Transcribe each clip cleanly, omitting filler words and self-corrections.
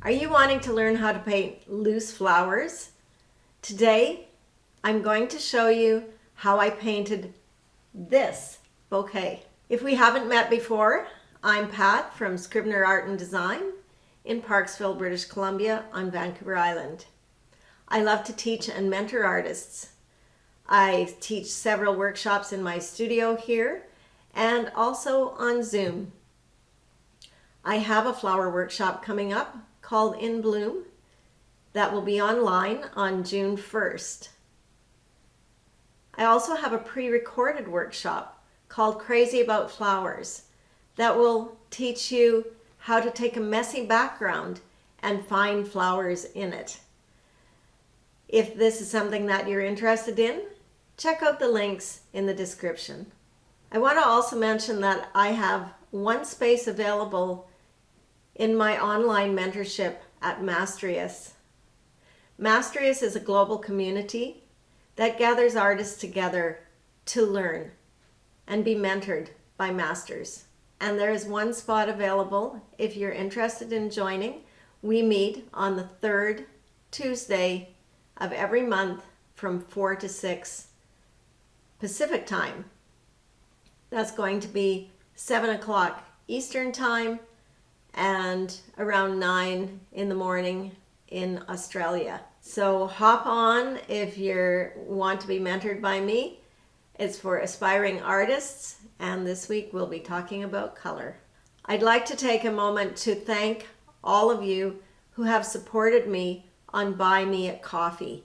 Are you wanting to learn how to paint loose flowers? Today, I'm going to show you how I painted this bouquet. If we haven't met before, I'm Pat from Scribner Art and Design in Parksville, British Columbia on Vancouver Island. I love to teach and mentor artists. I teach several workshops in my studio here and also on Zoom. I have a flower workshop coming up called In Bloom that will be online on June 1st. I also have a pre-recorded workshop called Crazy About Flowers that will teach you how to take a messy background and find flowers in it. If this is something that you're interested in, check out the links in the description. I want to also mention that I have one space available in my online mentorship at Mastrius. Mastrius is a global community that gathers artists together to learn and be mentored by masters. And there is one spot available if you're interested in joining. We meet on the third Tuesday of every month from 4 to 6 Pacific time. That's going to be 7 o'clock Eastern time and around 9 in the morning in Australia. So hop on if you want to be mentored by me. It's for aspiring artists, and this week we'll be talking about color. I'd like to take a moment to thank all of you who have supported me on Buy Me a Coffee.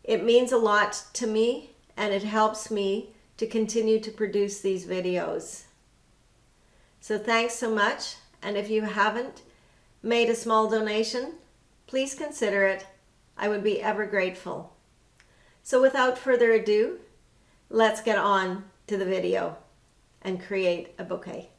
It means a lot to me, and it helps me to continue to produce these videos. So thanks so much. And if you haven't made a small donation, please consider it. I would be ever grateful. So without further ado, let's get on to the video and create a bouquet.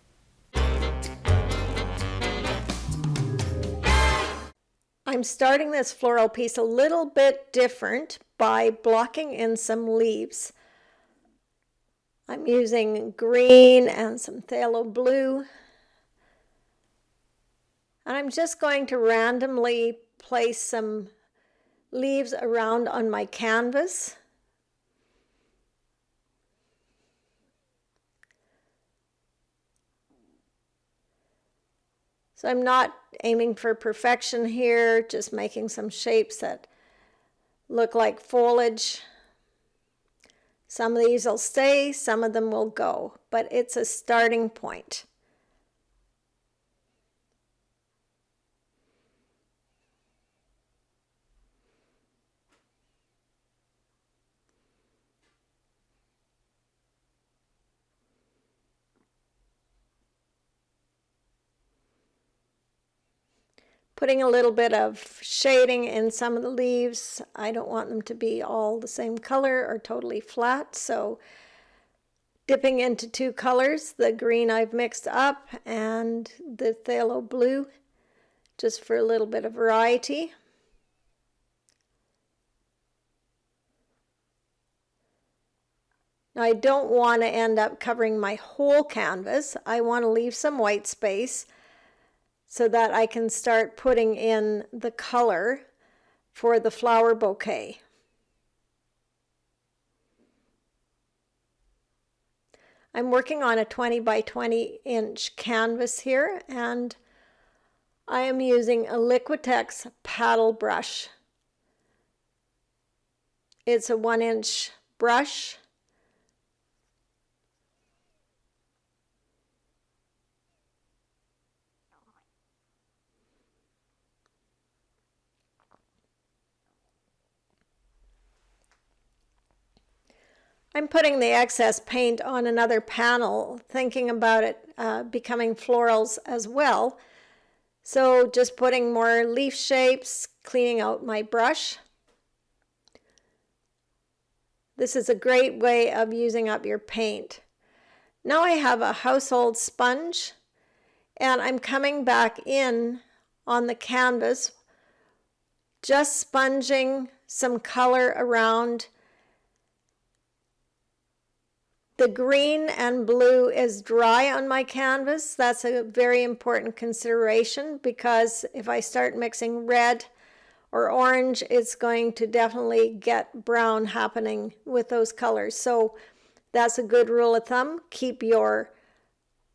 I'm starting this floral piece a little bit different by blocking in some leaves. I'm using green and some phthalo blue. And I'm just going to randomly place some leaves around on my canvas. So I'm not aiming for perfection here, just making some shapes that look like foliage. Some of these will stay, some of them will go, but it's a starting point. Putting a little bit of shading in some of the leaves. I don't want them to be all the same color or totally flat, so dipping into two colors, the green I've mixed up and the phthalo blue, just for a little bit of variety. Now I don't want to end up covering my whole canvas. I want to leave some white space so that I can start putting in the color for the flower bouquet. I'm working on a 20 by 20 inch canvas here, and I am using a Liquitex paddle brush. It's a 1-inch brush. I'm putting the excess paint on another panel, thinking about it becoming florals as well. So just putting more leaf shapes, cleaning out my brush. This is a great way of using up your paint. Now I have a household sponge, and I'm coming back in on the canvas, just sponging some color around The green and blue is dry on my canvas. That's a very important consideration because if I start mixing red or orange, it's going to definitely get brown happening with those colors. So that's a good rule of thumb. Keep your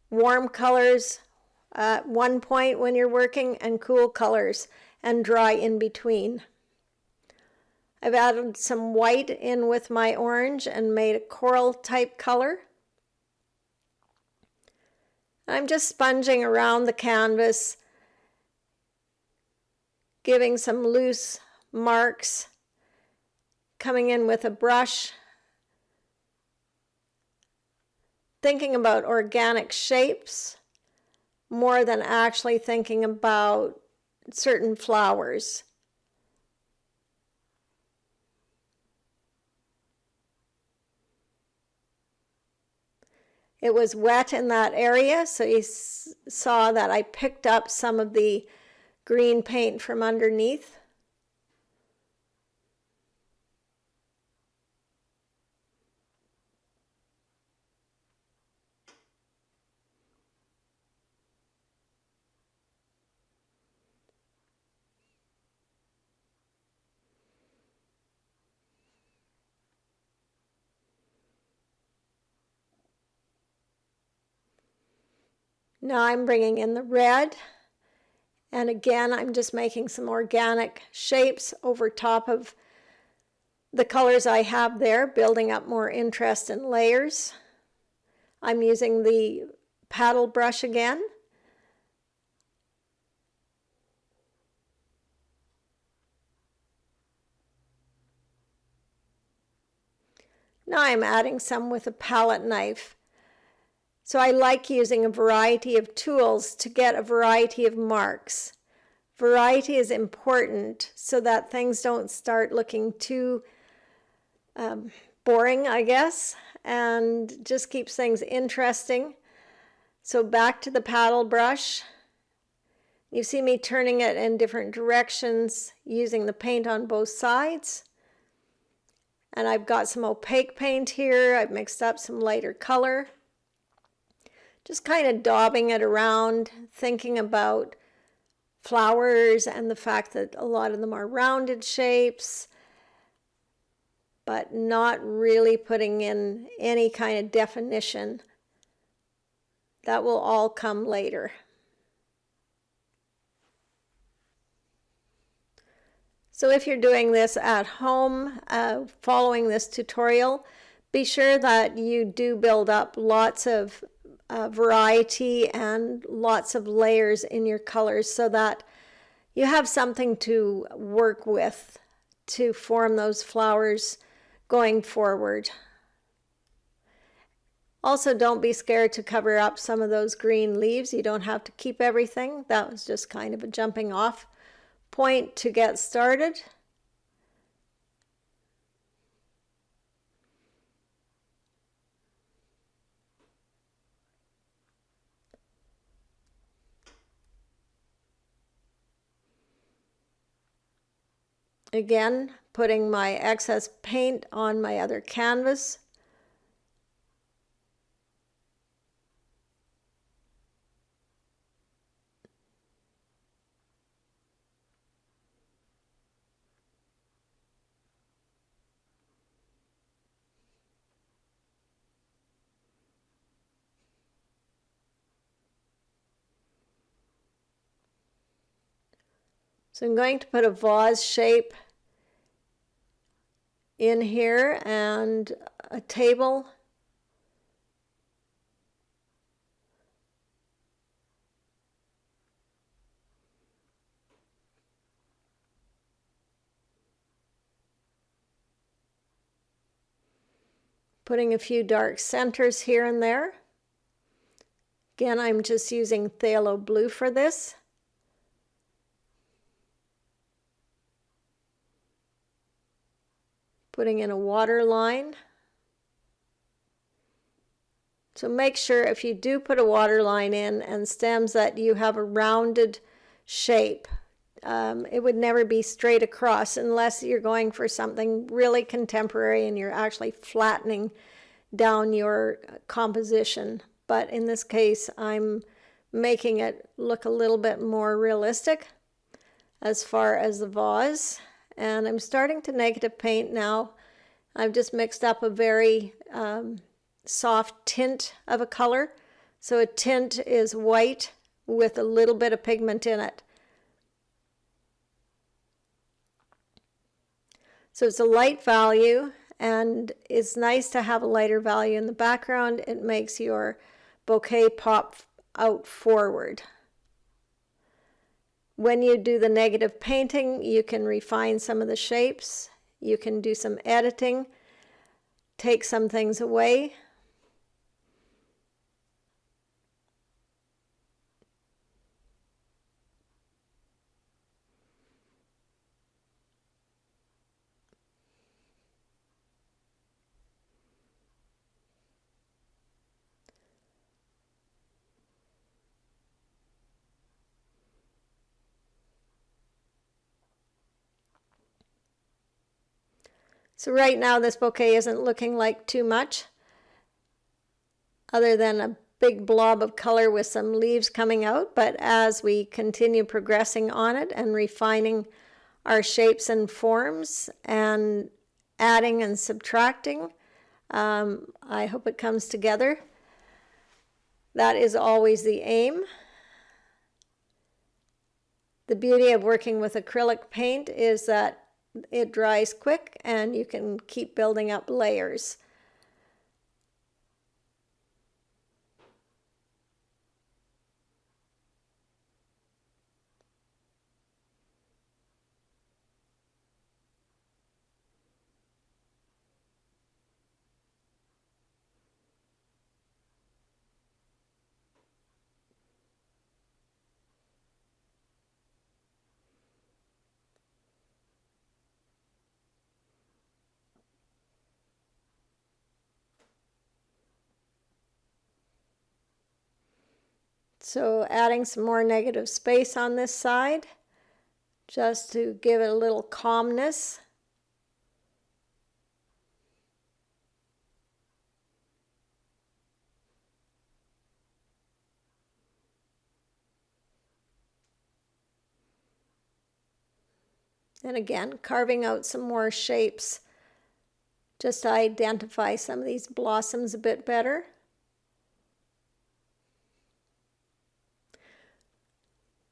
warm colors at one point when you're working and cool colors and dry in between. I've added some white in with my orange and made a coral type color. I'm just sponging around the canvas, giving some loose marks, coming in with a brush, thinking about organic shapes more than actually thinking about certain flowers. It was wet in that area, so you saw that I picked up some of the green paint from underneath. Now I'm bringing in the red, and again I'm just making some organic shapes over top of the colors I have there, building up more interest and layers. I'm using the paddle brush again. Now I'm adding some with a palette knife. So I like using a variety of tools to get a variety of marks. Variety is important so that things don't start looking too boring, I guess, and just keeps things interesting. So back to the paddle brush. You see me turning it in different directions using the paint on both sides. And I've got some opaque paint here. I've mixed up some lighter color. Just kind of daubing it around, thinking about flowers and the fact that a lot of them are rounded shapes, but not really putting in any kind of definition. That will all come later. So if you're doing this at home, following this tutorial, be sure that you do build up lots of variety and lots of layers in your colors so that you have something to work with to form those flowers going forward. Also, don't be scared to cover up some of those green leaves. You don't have to keep everything. That was just kind of a jumping off point to get started. Again, putting my excess paint on my other canvas. So I'm going to put a vase shape in here and a table. Putting a few dark centers here and there. Again, I'm just using phthalo blue for this. Putting in a water line. So make sure if you do put a water line in and stems that you have a rounded shape. It would never be straight across unless you're going for something really contemporary and you're actually flattening down your composition. But in this case, I'm making it look a little bit more realistic as far as the vase. And I'm starting to negative paint now. I've just mixed up a very soft tint of a color. So a tint is white with a little bit of pigment in it. So it's a light value, and it's nice to have a lighter value in the background. It makes your bouquet pop out forward. When you do the negative painting, you can refine some of the shapes. You can do some editing, take some things away. So right now this bouquet isn't looking like too much, other than a big blob of color with some leaves coming out. But as we continue progressing on it and refining our shapes and forms and adding and subtracting, I hope it comes together. That is always the aim. The beauty of working with acrylic paint is that it dries quick and you can keep building up layers. So adding some more negative space on this side, just to give it a little calmness. And again, carving out some more shapes just to identify some of these blossoms a bit better.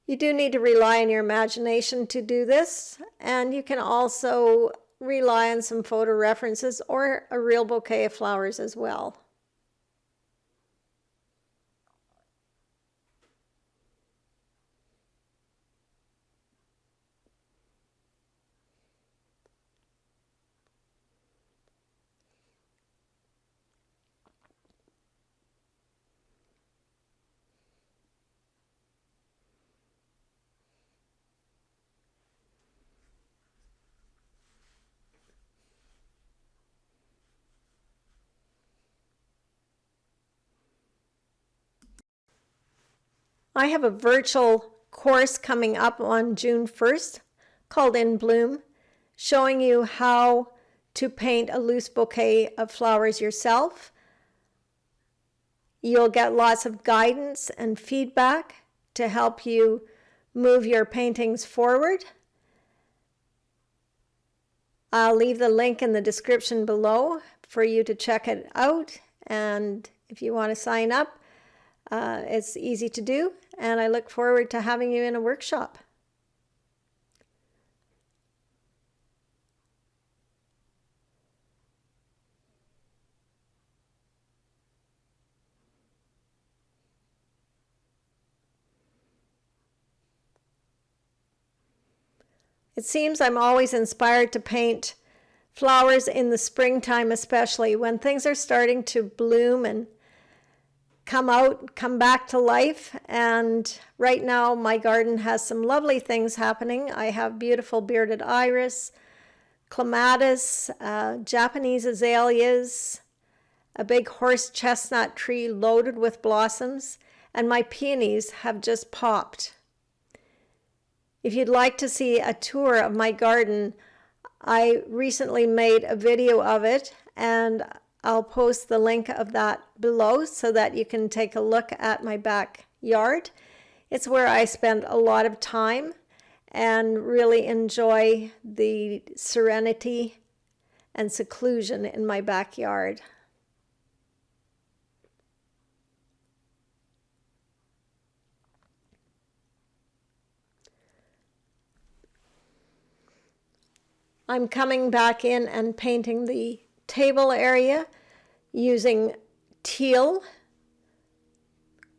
You do need to rely on your imagination to do this, and you can also rely on some photo references or a real bouquet of flowers as well. I have a virtual course coming up on June 1st called In Bloom, showing you how to paint a loose bouquet of flowers yourself. You'll get lots of guidance and feedback to help you move your paintings forward. I'll leave the link in the description below for you to check it out, and if you want to sign up, it's easy to do, and I look forward to having you in a workshop. It seems I'm always inspired to paint flowers in the springtime, especially when things are starting to bloom and come back to life. And right now my garden has some lovely things happening. I have beautiful bearded iris, clematis, Japanese azaleas, a big horse chestnut tree loaded with blossoms, and my peonies have just popped. If you'd like to see a tour of my garden, I recently made a video of it, and I'll post the link of that below so that you can take a look at my backyard. It's where I spend a lot of time and really enjoy the serenity and seclusion in my backyard. I'm coming back in and painting the table area using teal,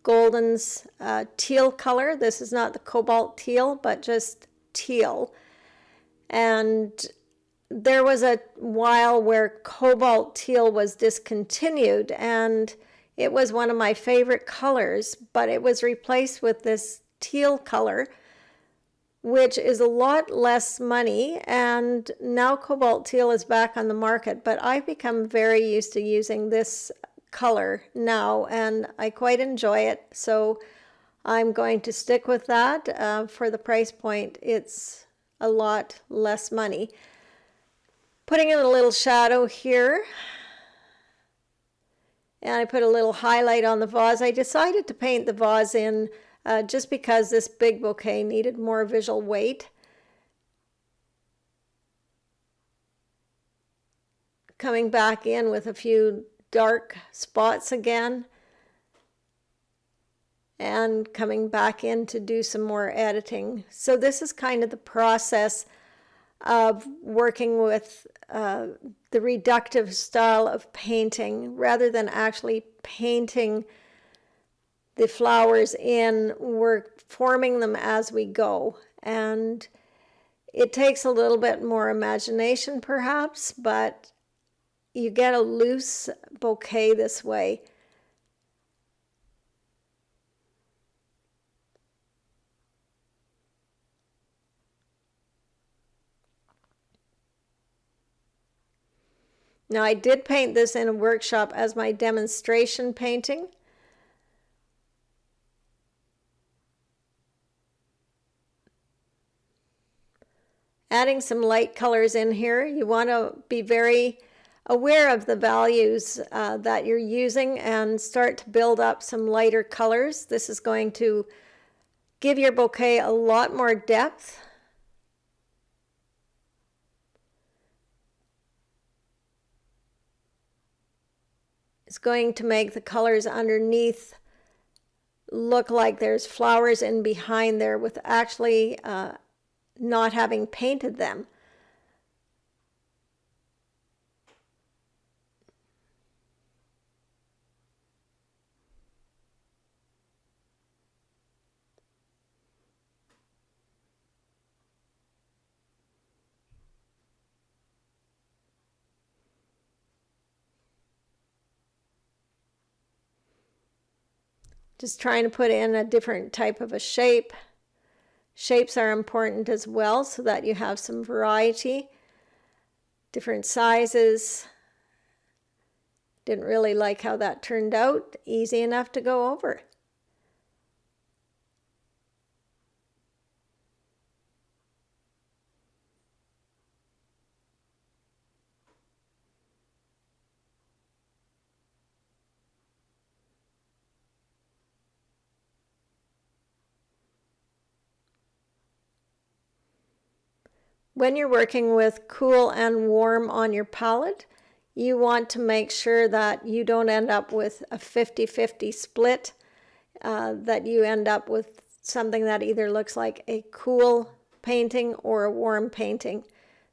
Golden's teal color. This is not the cobalt teal, but just teal. And there was a while where cobalt teal was discontinued, and it was one of my favorite colors, but it was replaced with this teal color, which is a lot less money, and now cobalt teal is back on the market, but I've become very used to using this color now, and I quite enjoy it, so I'm going to stick with that. For the price point, it's a lot less money. Putting in a little shadow here, and I put a little highlight on the vase. I decided to paint the vase in just because this big bouquet needed more visual weight. Coming back in with a few dark spots again, and coming back in to do some more editing. So this is kind of the process of working with the reductive style of painting rather than actually painting the flowers in. We're forming them as we go, and it takes a little bit more imagination perhaps, but you get a loose bouquet this way. Now, I did paint this in a workshop as my demonstration painting. Adding some light colors in here. You want to be very aware of the values that you're using and start to build up some lighter colors. This is going to give your bouquet a lot more depth. It's going to make the colors underneath look like there's flowers in behind there with actually not having painted them. Just trying to put in a different type of a shape. Shapes are important as well so that you have some variety. Different sizes. Didn't really like how that turned out. Easy enough to go over. When you're working with cool and warm on your palette, you want to make sure that you don't end up with a 50-50 split, that you end up with something that either looks like a cool painting or a warm painting.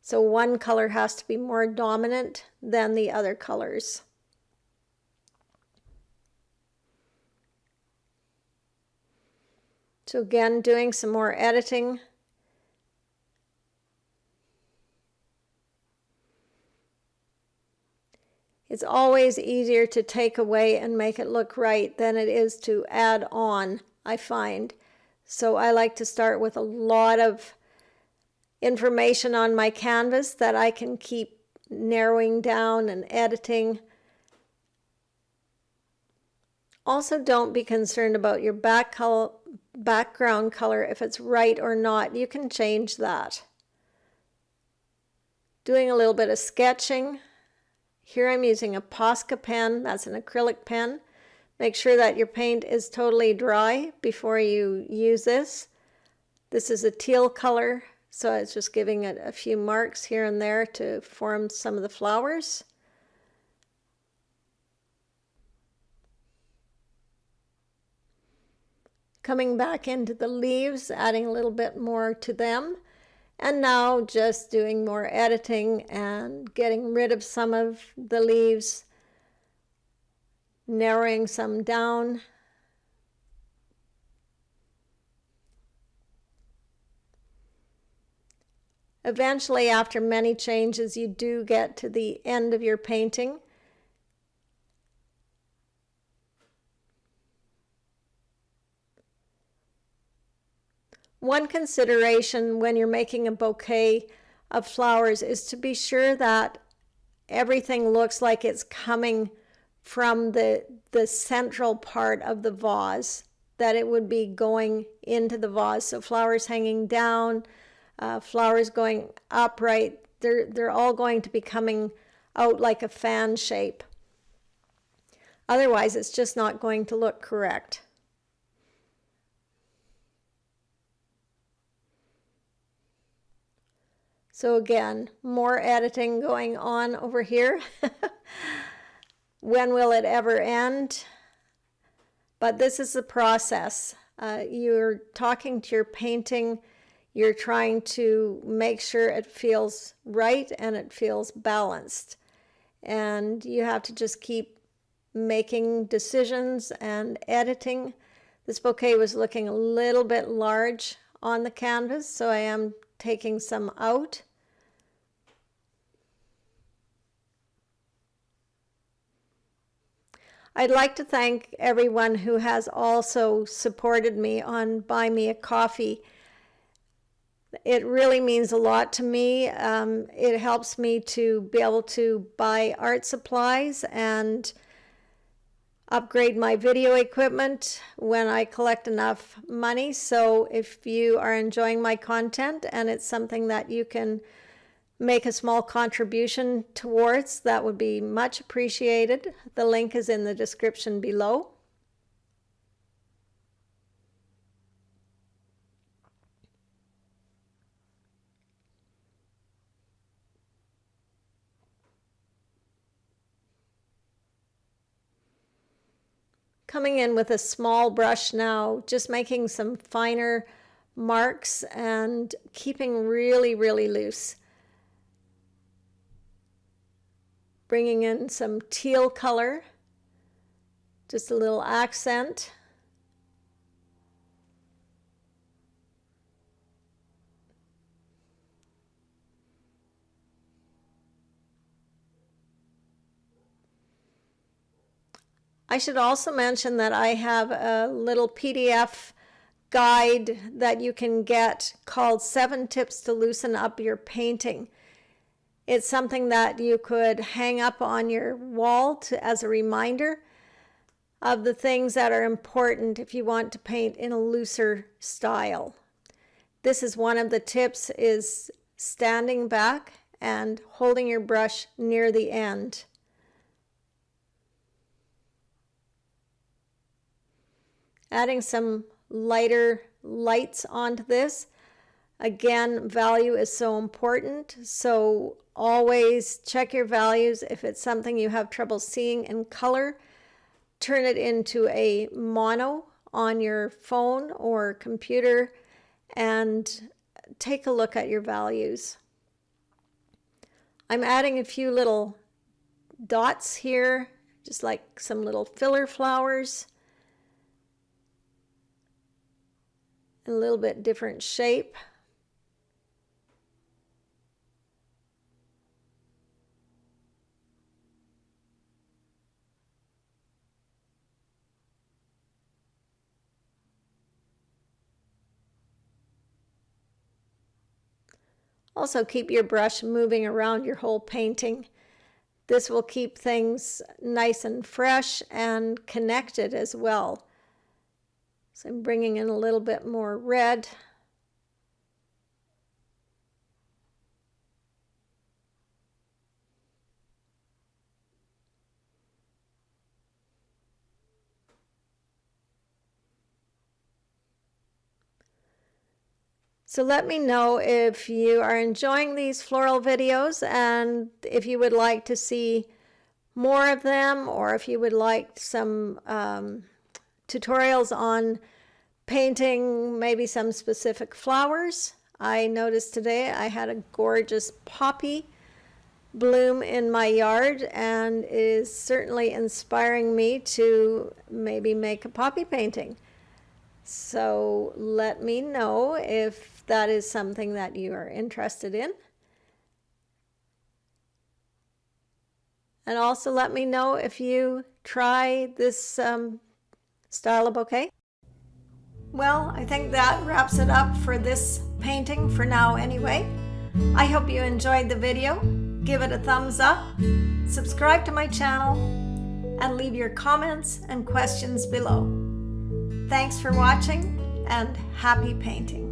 So one color has to be more dominant than the other colors. So again, doing some more editing. It's always easier to take away and make it look right than it is to add on, I find. So I like to start with a lot of information on my canvas that I can keep narrowing down and editing. Also, don't be concerned about your background color, if it's right or not. You can change that. Doing a little bit of sketching Here I'm using a Posca pen, that's an acrylic pen. Make sure that your paint is totally dry before you use this. This is a teal color, so it's just giving it a few marks here and there to form some of the flowers. Coming back into the leaves, adding a little bit more to them. And now just doing more editing and getting rid of some of the leaves, narrowing some down. Eventually, after many changes, you do get to the end of your painting. One consideration when you're making a bouquet of flowers is to be sure that everything looks like it's coming from the central part of the vase, that it would be going into the vase. So flowers hanging down, flowers going upright, they're all going to be coming out like a fan shape. Otherwise, it's just not going to look correct. So again, more editing going on over here. When will it ever end? But this is the process. You're talking to your painting, you're trying to make sure it feels right and it feels balanced. And you have to just keep making decisions and editing. This bouquet was looking a little bit large on the canvas, so I am taking some out. I'd like to thank everyone who has also supported me on Buy Me a Coffee. It really means a lot to me. It helps me to be able to buy art supplies and upgrade my video equipment when I collect enough money. So if you are enjoying my content and it's something that you can make a small contribution towards, that would be much appreciated. The link is in the description below. Coming in with a small brush now, just making some finer marks and keeping really, really loose. Bringing in some teal color, just a little accent. I should also mention that I have a little PDF guide that you can get called 7 Tips to Loosen Up Your Painting. It's something that you could hang up on your wall as a reminder of the things that are important if you want to paint in a looser style. This is one of the tips, is standing back and holding your brush near the end. Adding some lighter lights onto this. Again, value is so important, so always check your values. If it's something you have trouble seeing in color, turn it into a mono on your phone or computer and take a look at your values. I'm adding a few little dots here, just like some little filler flowers. A little bit different shape. Also keep your brush moving around your whole painting. This will keep things nice and fresh and connected as well. So I'm bringing in a little bit more red. So let me know if you are enjoying these floral videos and if you would like to see more of them, or if you would like some tutorials on painting maybe some specific flowers. I noticed today I had a gorgeous poppy bloom in my yard, and it is certainly inspiring me to maybe make a poppy painting. So let me know if that is something that you are interested in. And also let me know if you try this style of bouquet. Well, I think that wraps it up for this painting for now anyway. I hope you enjoyed the video. Give it a thumbs up, subscribe to my channel, and leave your comments and questions below. Thanks for watching, and happy painting.